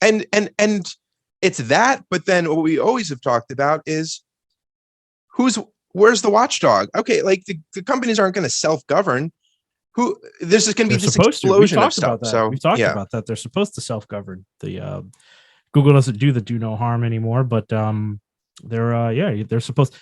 And it's that, but then what we always have talked about is where's the watchdog? Okay, like the companies aren't going to self-govern. There's just going to be this explosion of stuff. So we've talked about that. They're supposed to self-govern. The Google doesn't do the do no harm anymore, but they're supposed.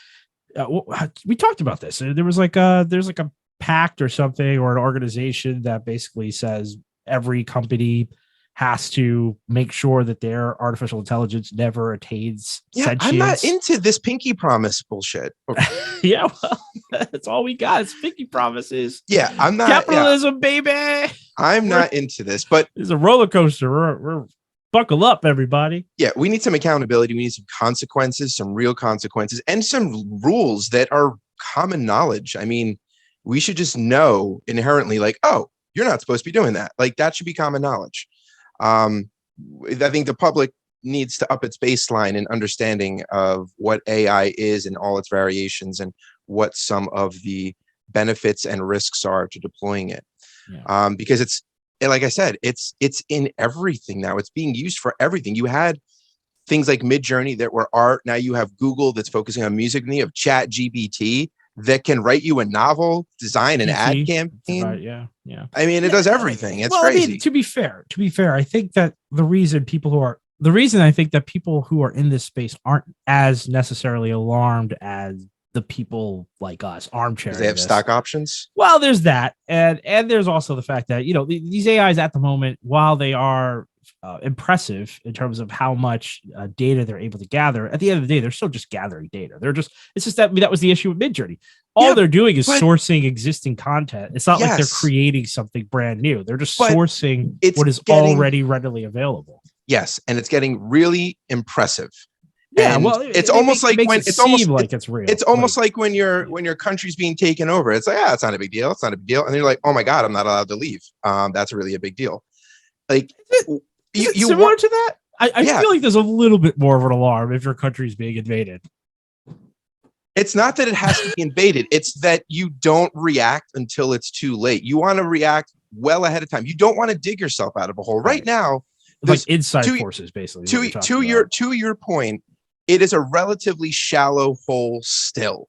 We talked about this. There's like a pact or something, or an organization that basically says every company has to make sure that their artificial intelligence never attains sentience. I'm not into this pinky promise bullshit. Yeah, well, that's all we got. It's pinky promises. Yeah, I'm not. Capitalism, baby. I'm not into this, but it's a roller coaster. We're buckle up, everybody. Yeah, we need some accountability. We need some consequences, some real consequences, and some rules that are common knowledge. I mean, we should just know inherently, like, oh, you're not supposed to be doing that. Like, that should be common knowledge. I think the public needs to up its baseline in understanding of what AI is and all its variations and what some of the benefits and risks are to deploying it. Yeah. Because it's, like I said, it's in everything now. It's being used for everything. You had things like Midjourney that were art. Now you have Google that's focusing on music. And you have ChatGPT that can write you a novel, design an ad campaign. Yeah. I mean, it does everything. It's crazy. I mean, to be fair, I think that the reason I think that people who are in this space aren't as necessarily alarmed as the people like us, armchair. They have stock options. Well, there's that, and there's also the fact that these AIs at the moment, while they are impressive in terms of how much data they're able to gather, at the end of the day, they're still just gathering data. It's just that was the issue with Midjourney. All they're doing is sourcing existing content. It's not like they're creating something brand new. They're just sourcing what is already readily available. Yes, and it's getting really impressive. Yeah, and well, it's almost like when it's almost like it's real. It's almost like when your country's being taken over. It's like, it's not a big deal. It's not a big deal. And then you're like, oh my God, I'm not allowed to leave. That's really a big deal. Like, you similar to that? I feel like there's a little bit more of an alarm if your country's being invaded. It's not that it has to be invaded. It's that you don't react until it's too late. You want to react well ahead of time. You don't want to dig yourself out of a hole. Right now, like inside forces, basically. To your point, it is a relatively shallow hole still.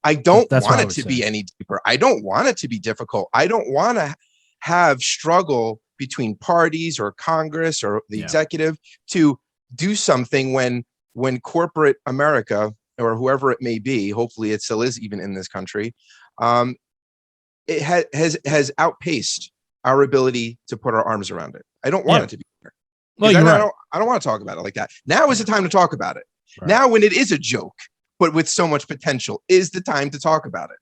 I don't want it to be any deeper. I don't want it to be difficult. I don't want to have struggle between parties or Congress or the executive to do something when corporate America or whoever it may be, hopefully it still is even in this country, it has outpaced our ability to put our arms around it. I don't want it to be there. Well, I don't want to talk about it like that. Now is the time to talk about it. Right. Now, when it is a joke, but with so much potential, is the time to talk about it.